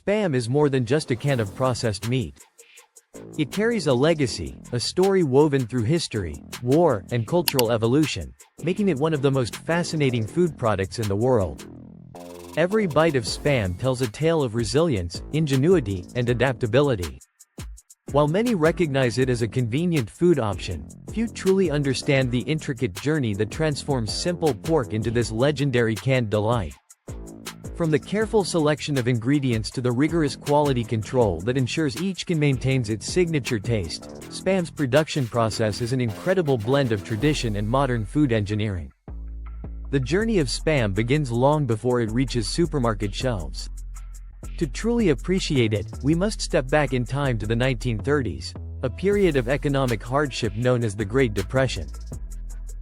Spam is more than just a can of processed meat. It carries a legacy, a story woven through history, war, and cultural evolution, making it one of the most fascinating food products in the world. Every bite of Spam tells a tale of resilience, ingenuity, and adaptability. While many recognize it as a convenient food option, few truly understand the intricate journey that transforms simple pork into this legendary canned delight. From the careful selection of ingredients to the rigorous quality control that ensures each can maintain its signature taste, Spam's production process is an incredible blend of tradition and modern food engineering. The journey of Spam begins long before it reaches supermarket shelves. To truly appreciate it, we must step back in time to the 1930s, a period of economic hardship known as the Great Depression.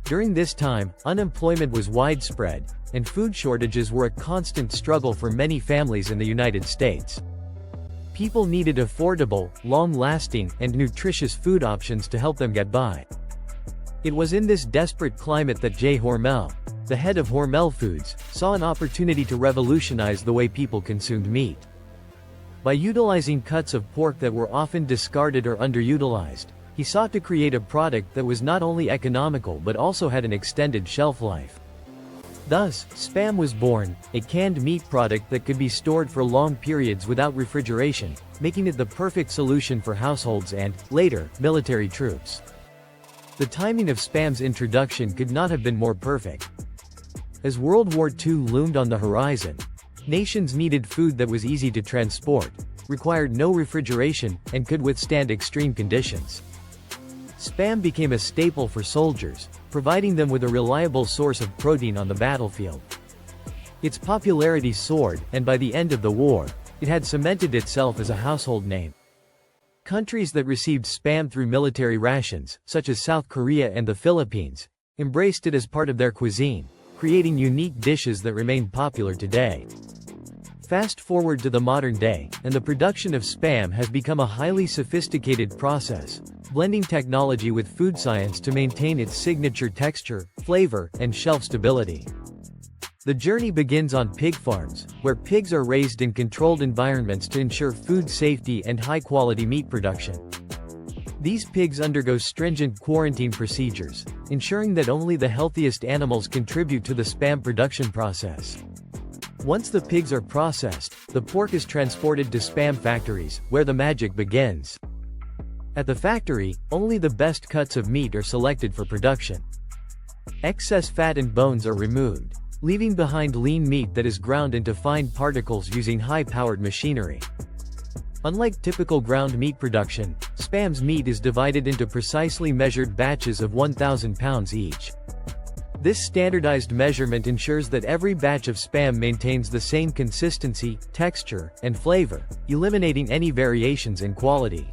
During this time, unemployment was widespread, and food shortages were a constant struggle for many families in the United States. People needed affordable, long-lasting, and nutritious food options to help them get by. It was in this desperate climate that J. Hormel, the head of Hormel Foods, saw an opportunity to revolutionize the way people consumed meat. By utilizing cuts of pork that were often discarded or underutilized, he sought to create a product that was not only economical but also had an extended shelf life. Thus, Spam was born, a canned meat product that could be stored for long periods without refrigeration, making it the perfect solution for households and, later, military troops. The timing of Spam's introduction could not have been more perfect. As World War II loomed on the horizon, nations needed food that was easy to transport, required no refrigeration, and could withstand extreme conditions. Spam became a staple for soldiers, providing them with a reliable source of protein on the battlefield. Its popularity soared, and by the end of the war, it had cemented itself as a household name. Countries that received Spam through military rations, such as South Korea and the Philippines, embraced it as part of their cuisine, creating unique dishes that remain popular today. Fast forward to the modern day, and the production of Spam has become a highly sophisticated process, blending technology with food science to maintain its signature texture, flavor, and shelf stability. The journey begins on pig farms, where pigs are raised in controlled environments to ensure food safety and high-quality meat production. These pigs undergo stringent quarantine procedures, ensuring that only the healthiest animals contribute to the Spam production process. Once the pigs are processed, the pork is transported to Spam factories, where the magic begins. At the factory, only the best cuts of meat are selected for production. Excess fat and bones are removed, leaving behind lean meat that is ground into fine particles using high-powered machinery. Unlike typical ground meat production, Spam's meat is divided into precisely measured batches of 1,000 pounds each. This standardized measurement ensures that every batch of Spam maintains the same consistency, texture, and flavor, eliminating any variations in quality.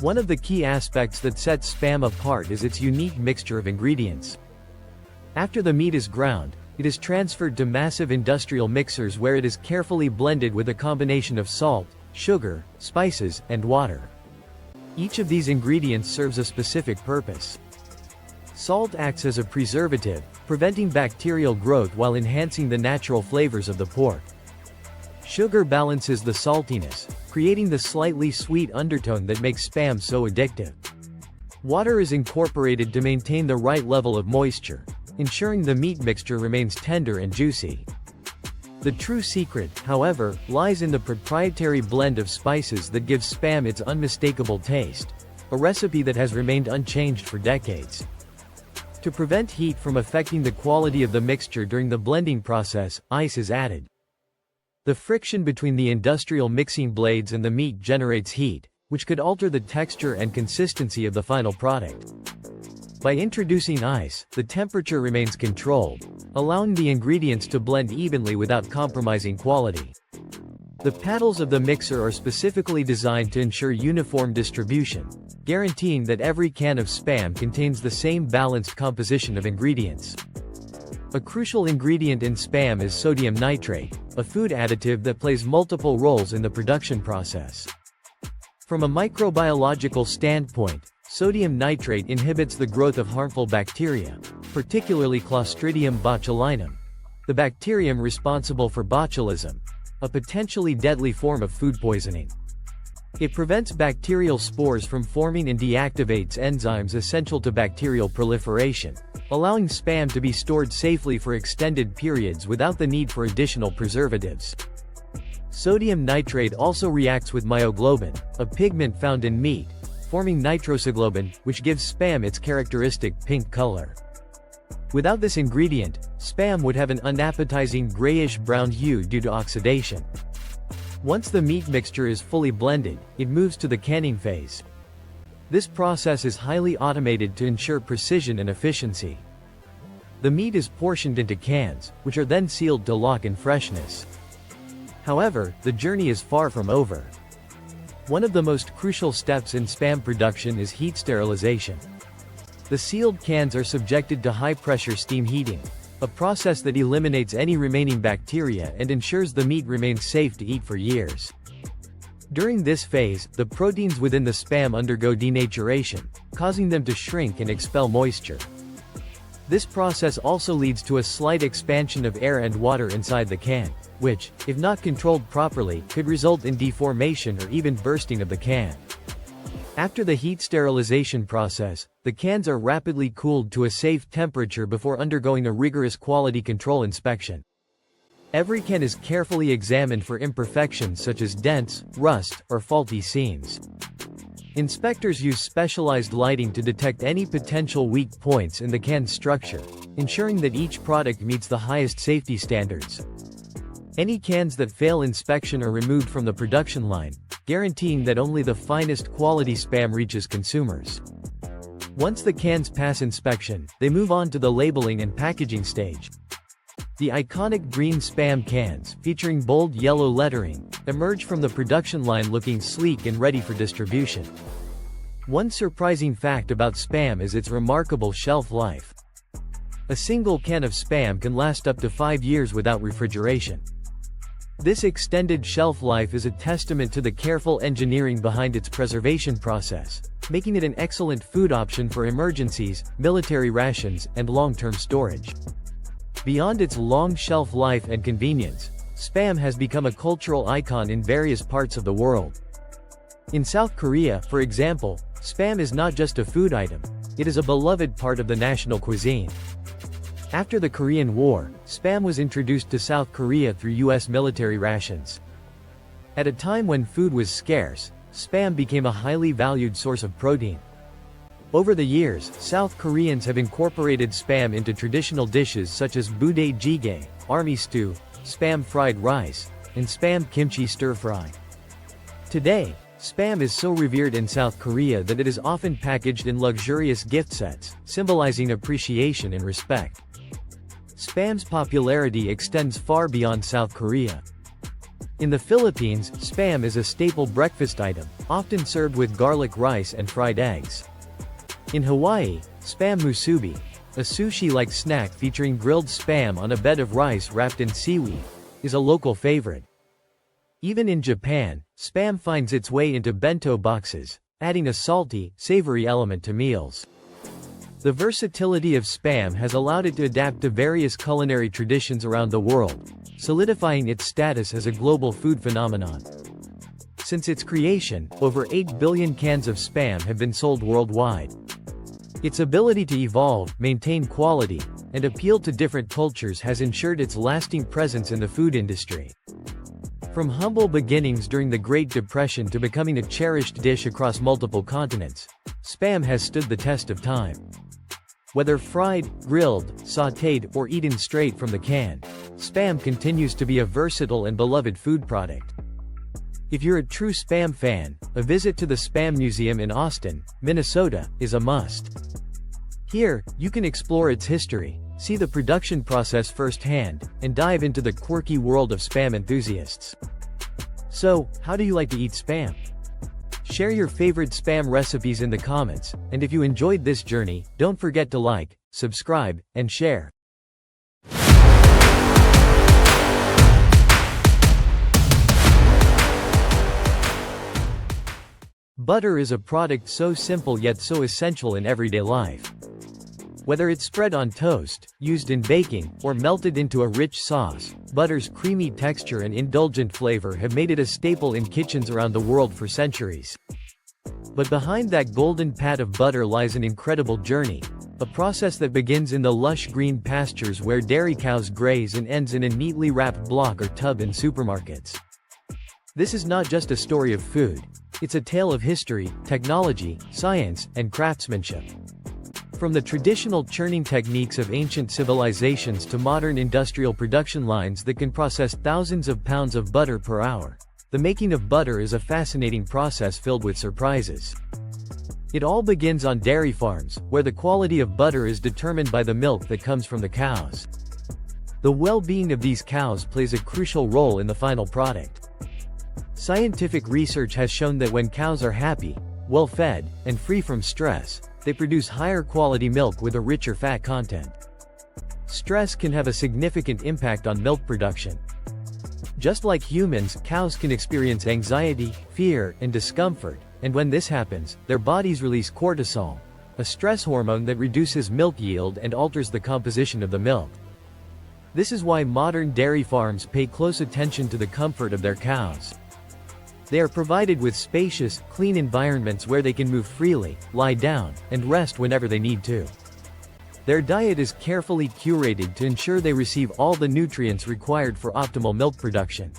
One of the key aspects that sets Spam apart is its unique mixture of ingredients. After the meat is ground, it is transferred to massive industrial mixers where it is carefully blended with a combination of salt, sugar, spices, and water. Each of these ingredients serves a specific purpose. Salt acts as a preservative, preventing bacterial growth while enhancing the natural flavors of the pork. Sugar balances the saltiness, creating the slightly sweet undertone that makes Spam so addictive. Water is incorporated to maintain the right level of moisture, ensuring the meat mixture remains tender and juicy. The true secret, however, lies in the proprietary blend of spices that gives Spam its unmistakable taste, a recipe that has remained unchanged for decades. To prevent heat from affecting the quality of the mixture during the blending process, ice is added. The friction between the industrial mixing blades and the meat generates heat, which could alter the texture and consistency of the final product. By introducing ice, the temperature remains controlled, allowing the ingredients to blend evenly without compromising quality. The paddles of the mixer are specifically designed to ensure uniform distribution, guaranteeing that every can of Spam contains the same balanced composition of ingredients. A crucial ingredient in Spam is sodium nitrate, a food additive that plays multiple roles in the production process. From a microbiological standpoint, sodium nitrate inhibits the growth of harmful bacteria, particularly Clostridium botulinum, the bacterium responsible for botulism, a potentially deadly form of food poisoning. It prevents bacterial spores from forming and deactivates enzymes essential to bacterial proliferation, allowing Spam to be stored safely for extended periods without the need for additional preservatives. Sodium nitrate also reacts with myoglobin, a pigment found in meat, forming nitrosoglobin, which gives Spam its characteristic pink color. Without this ingredient, Spam would have an unappetizing grayish-brown hue due to oxidation. Once the meat mixture is fully blended, it moves to the canning phase. This process is highly automated to ensure precision and efficiency. The meat is portioned into cans, which are then sealed to lock in freshness. However, the journey is far from over. One of the most crucial steps in Spam production is heat sterilization. The sealed cans are subjected to high-pressure steam heating, a process that eliminates any remaining bacteria and ensures the meat remains safe to eat for years. During this phase, the proteins within the Spam undergo denaturation, causing them to shrink and expel moisture. This process also leads to a slight expansion of air and water inside the can, which, if not controlled properly, could result in deformation or even bursting of the can. After the heat sterilization process, the cans are rapidly cooled to a safe temperature before undergoing a rigorous quality control inspection. Every can is carefully examined for imperfections such as dents, rust, or faulty seams. Inspectors use specialized lighting to detect any potential weak points in the can's structure, ensuring that each product meets the highest safety standards. Any cans that fail inspection are removed from the production line, guaranteeing that only the finest quality Spam reaches consumers. Once the cans pass inspection, they move on to the labeling and packaging stage. The iconic green Spam cans, featuring bold yellow lettering, emerge from the production line looking sleek and ready for distribution. One surprising fact about Spam is its remarkable shelf life. A single can of Spam can last up to 5 years without refrigeration. This extended shelf life is a testament to the careful engineering behind its preservation process, making it an excellent food option for emergencies, military rations, and long-term storage. Beyond its long shelf life and convenience, Spam has become a cultural icon in various parts of the world. In South Korea, for example, Spam is not just a food item, it is a beloved part of the national cuisine. After the Korean War, Spam was introduced to South Korea through U.S. military rations. At a time when food was scarce, Spam became a highly valued source of protein. Over the years, South Koreans have incorporated Spam into traditional dishes such as budae jjigae, army stew, Spam fried rice, and Spam kimchi stir-fry. Today, Spam is so revered in South Korea that it is often packaged in luxurious gift sets, symbolizing appreciation and respect. Spam's popularity extends far beyond South Korea. In the Philippines, Spam is a staple breakfast item, often served with garlic rice and fried eggs. In Hawaii, Spam musubi, a sushi-like snack featuring grilled Spam on a bed of rice wrapped in seaweed, is a local favorite. Even in Japan, Spam finds its way into bento boxes, adding a salty, savory element to meals. The versatility of Spam has allowed it to adapt to various culinary traditions around the world, solidifying its status as a global food phenomenon. Since its creation, over 8 billion cans of Spam have been sold worldwide. Its ability to evolve, maintain quality, and appeal to different cultures has ensured its lasting presence in the food industry. From humble beginnings during the Great Depression to becoming a cherished dish across multiple continents, Spam has stood the test of time. Whether fried, grilled, sautéed, or eaten straight from the can, Spam continues to be a versatile and beloved food product. If you're a true Spam fan, a visit to the Spam Museum in Austin, Minnesota, is a must. Here, you can explore its history, see the production process firsthand, and dive into the quirky world of Spam enthusiasts. So, how do you like to eat Spam? Share your favorite Spam recipes in the comments, and if you enjoyed this journey, don't forget to like, subscribe, and share. Butter is a product so simple yet so essential in everyday life. Whether it's spread on toast, used in baking, or melted into a rich sauce, butter's creamy texture and indulgent flavor have made it a staple in kitchens around the world for centuries. But behind that golden pat of butter lies an incredible journey, a process that begins in the lush green pastures where dairy cows graze and ends in a neatly wrapped block or tub in supermarkets. This is not just a story of food. It's a tale of history, technology, science, and craftsmanship. From the traditional churning techniques of ancient civilizations to modern industrial production lines that can process thousands of pounds of butter per hour, the making of butter is a fascinating process filled with surprises. It all begins on dairy farms, where the quality of butter is determined by the milk that comes from the cows. The well-being of these cows plays a crucial role in the final product. Scientific research has shown that when cows are happy, well-fed, and free from stress, they produce higher quality milk with a richer fat content. Stress can have a significant impact on milk production. Just like humans, cows can experience anxiety, fear, and discomfort, and when this happens, their bodies release cortisol, a stress hormone that reduces milk yield and alters the composition of the milk. This is why modern dairy farms pay close attention to the comfort of their cows. They are provided with spacious, clean environments where they can move freely, lie down, and rest whenever they need to. Their diet is carefully curated to ensure they receive all the nutrients required for optimal milk production.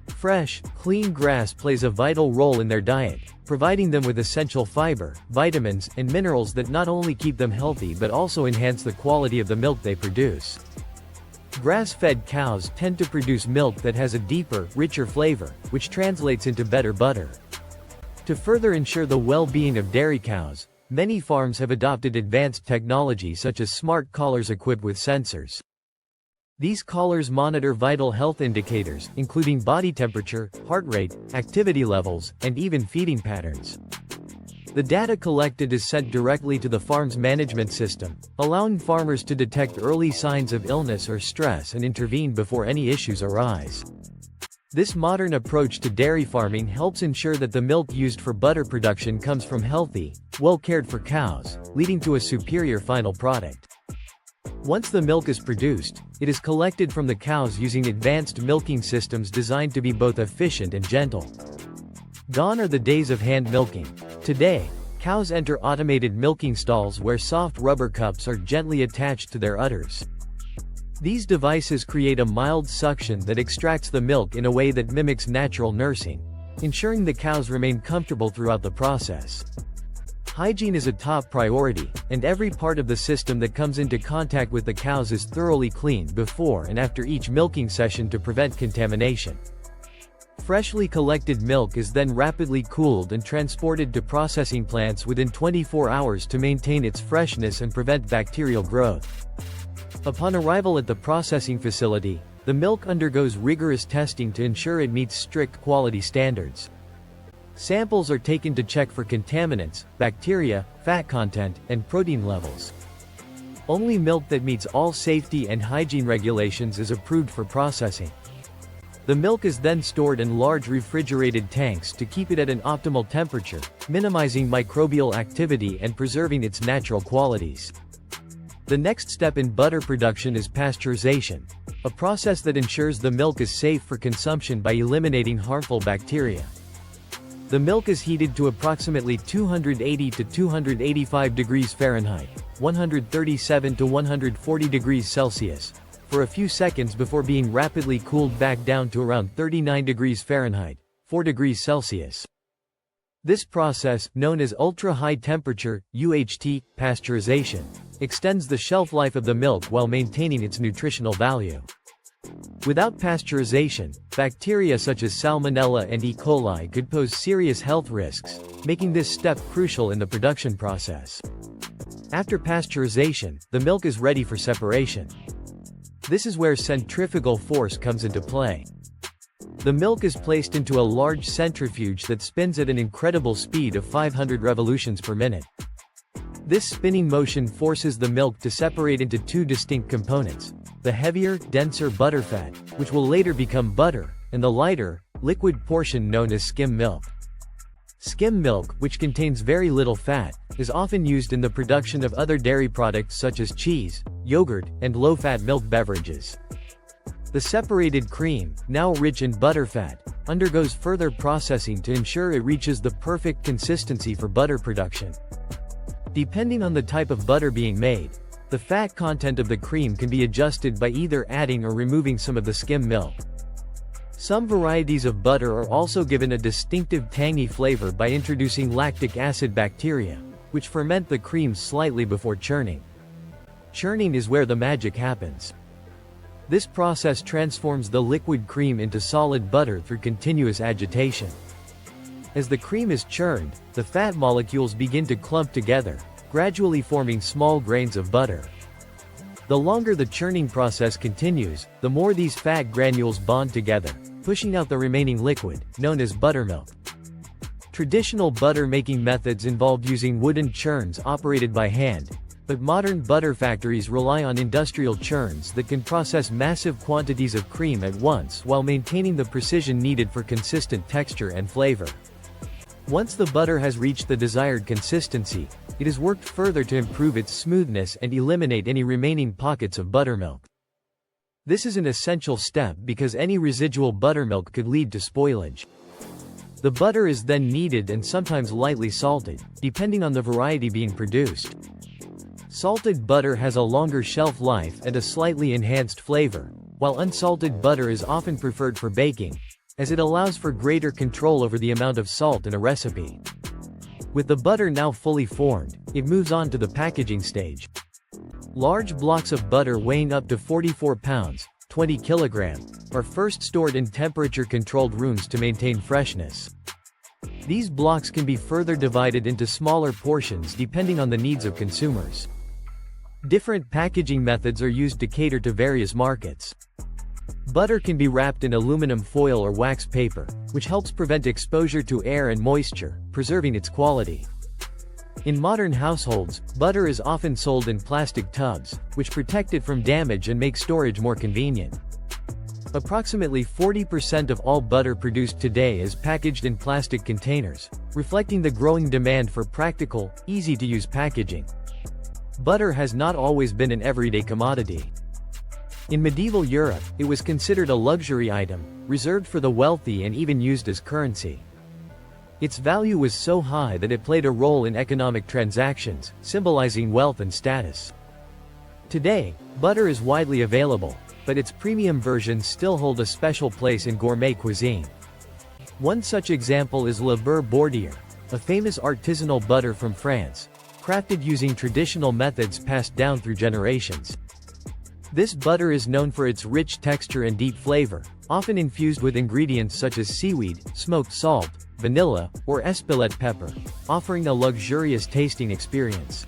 Fresh, clean grass plays a vital role in their diet, providing them with essential fiber, vitamins, and minerals that not only keep them healthy but also enhance the quality of the milk they produce. Grass-fed cows tend to produce milk that has a deeper, richer flavor, which translates into better butter. To further ensure the well-being of dairy cows, many farms have adopted advanced technology such as smart collars equipped with sensors. These collars monitor vital health indicators, including body temperature, heart rate, activity levels, and even feeding patterns. The data collected is sent directly to the farm's management system, allowing farmers to detect early signs of illness or stress and intervene before any issues arise. This modern approach to dairy farming helps ensure that the milk used for butter production comes from healthy, well-cared-for cows, leading to a superior final product. Once the milk is produced, it is collected from the cows using advanced milking systems designed to be both efficient and gentle. Gone are the days of hand milking. Today, cows enter automated milking stalls where soft rubber cups are gently attached to their udders. These devices create a mild suction that extracts the milk in a way that mimics natural nursing, ensuring the cows remain comfortable throughout the process. Hygiene is a top priority, and every part of the system that comes into contact with the cows is thoroughly cleaned before and after each milking session to prevent contamination. Freshly collected milk is then rapidly cooled and transported to processing plants within 24 hours to maintain its freshness and prevent bacterial growth. Upon arrival at the processing facility, the milk undergoes rigorous testing to ensure it meets strict quality standards. Samples are taken to check for contaminants, bacteria, fat content, and protein levels. Only milk that meets all safety and hygiene regulations is approved for processing. The milk is then stored in large refrigerated tanks to keep it at an optimal temperature, minimizing microbial activity and preserving its natural qualities. The next step in butter production is pasteurization, a process that ensures the milk is safe for consumption by eliminating harmful bacteria. The milk is heated to approximately 280 to 285 degrees Fahrenheit, 137 to 140 degrees Celsius, for a few seconds before being rapidly cooled back down to around 39 degrees Fahrenheit, 4 degrees Celsius. This process, known as ultra-high temperature (UHT) pasteurization, extends the shelf life of the milk while maintaining its nutritional value. Without pasteurization, bacteria such as Salmonella and E. coli could pose serious health risks, making this step crucial in the production process. After pasteurization, the milk is ready for separation. This is where centrifugal force comes into play. The milk is placed into a large centrifuge that spins at an incredible speed of 500 revolutions per minute. This spinning motion forces the milk to separate into two distinct components: the heavier, denser butterfat, which will later become butter, and the lighter, liquid portion known as skim milk. Skim milk, which contains very little fat, is often used in the production of other dairy products such as cheese, yogurt, and low-fat milk beverages. The separated cream, now rich in butterfat, undergoes further processing to ensure it reaches the perfect consistency for butter production. Depending on the type of butter being made, the fat content of the cream can be adjusted by either adding or removing some of the skim milk. Some varieties of butter are also given a distinctive tangy flavor by introducing lactic acid bacteria, which ferment the cream slightly before churning. Churning is where the magic happens. This process transforms the liquid cream into solid butter through continuous agitation. As the cream is churned, the fat molecules begin to clump together, gradually forming small grains of butter. The longer the churning process continues, the more these fat granules bond together, pushing out the remaining liquid, known as buttermilk. Traditional butter-making methods involved using wooden churns operated by hand, but modern butter factories rely on industrial churns that can process massive quantities of cream at once while maintaining the precision needed for consistent texture and flavor. Once the butter has reached the desired consistency, it is worked further to improve its smoothness and eliminate any remaining pockets of buttermilk. This is an essential step because any residual buttermilk could lead to spoilage. The butter is then kneaded and sometimes lightly salted, depending on the variety being produced. Salted butter has a longer shelf life and a slightly enhanced flavor, while unsalted butter is often preferred for baking, as it allows for greater control over the amount of salt in a recipe. With the butter now fully formed, it moves on to the packaging stage. Large blocks of butter weighing up to 44 pounds, 20 kilograms, are first stored in temperature-controlled rooms to maintain freshness. These blocks can be further divided into smaller portions depending on the needs of consumers. Different packaging methods are used to cater to various markets. Butter can be wrapped in aluminum foil or wax paper, which helps prevent exposure to air and moisture, preserving its quality. In modern households, butter is often sold in plastic tubs, which protect it from damage and make storage more convenient. Approximately 40% of all butter produced today is packaged in plastic containers, reflecting the growing demand for practical, easy-to-use packaging. Butter has not always been an everyday commodity. In medieval Europe, it was considered a luxury item, reserved for the wealthy and even used as currency. Its value was so high that it played a role in economic transactions, symbolizing wealth and status. Today, butter is widely available, but its premium versions still hold a special place in gourmet cuisine. One such example is Le Beurre Bordier, a famous artisanal butter from France, crafted using traditional methods passed down through generations. This butter is known for its rich texture and deep flavor, often infused with ingredients such as seaweed, smoked salt, vanilla, or espelette pepper, offering a luxurious tasting experience.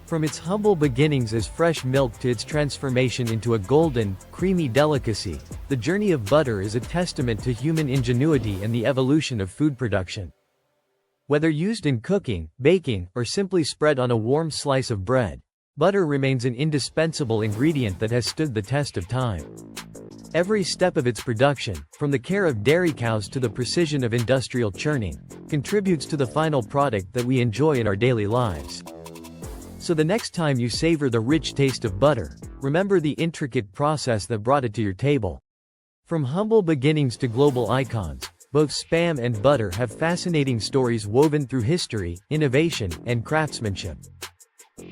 From its humble beginnings as fresh milk to its transformation into a golden, creamy delicacy, the journey of butter is a testament to human ingenuity and the evolution of food production. Whether used in cooking, baking, or simply spread on a warm slice of bread, butter remains an indispensable ingredient that has stood the test of time. Every step of its production, from the care of dairy cows to the precision of industrial churning, contributes to the final product that we enjoy in our daily lives. So the next time you savor the rich taste of butter, remember the intricate process that brought it to your table. From humble beginnings to global icons, both Spam and butter have fascinating stories woven through history, innovation, and craftsmanship.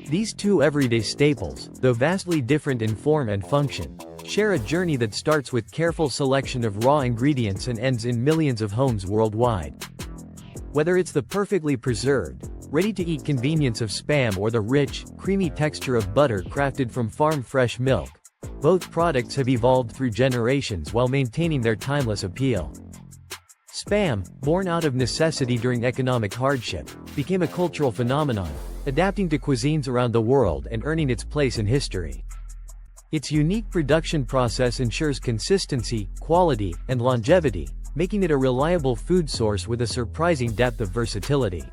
These two everyday staples, though vastly different in form and function, share a journey that starts with careful selection of raw ingredients and ends in millions of homes worldwide. Whether it's the perfectly preserved, ready-to-eat convenience of Spam or the rich, creamy texture of butter crafted from farm-fresh milk, both products have evolved through generations while maintaining their timeless appeal. Spam, born out of necessity during economic hardship, became a cultural phenomenon, adapting to cuisines around the world and earning its place in history. Its unique production process ensures consistency, quality, and longevity, making it a reliable food source with a surprising depth of versatility.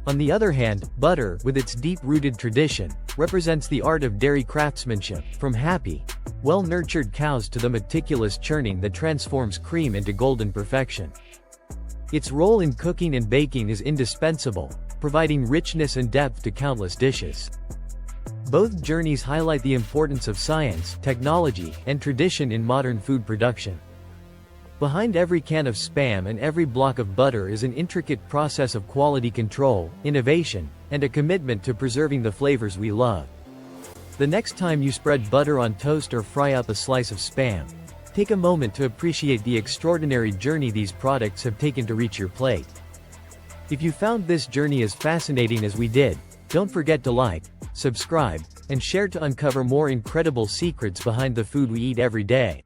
On the other hand, butter, with its deep-rooted tradition, represents the art of dairy craftsmanship, from happy, well-nurtured cows to the meticulous churning that transforms cream into golden perfection. Its role in cooking and baking is indispensable, providing richness and depth to countless dishes. Both journeys highlight the importance of science, technology, and tradition in modern food production. Behind every can of Spam and every block of butter is an intricate process of quality control, innovation, and a commitment to preserving the flavors we love. The next time you spread butter on toast or fry up a slice of Spam, take a moment to appreciate the extraordinary journey these products have taken to reach your plate. If you found this journey as fascinating as we did, don't forget to like, subscribe, and share to uncover more incredible secrets behind the food we eat every day.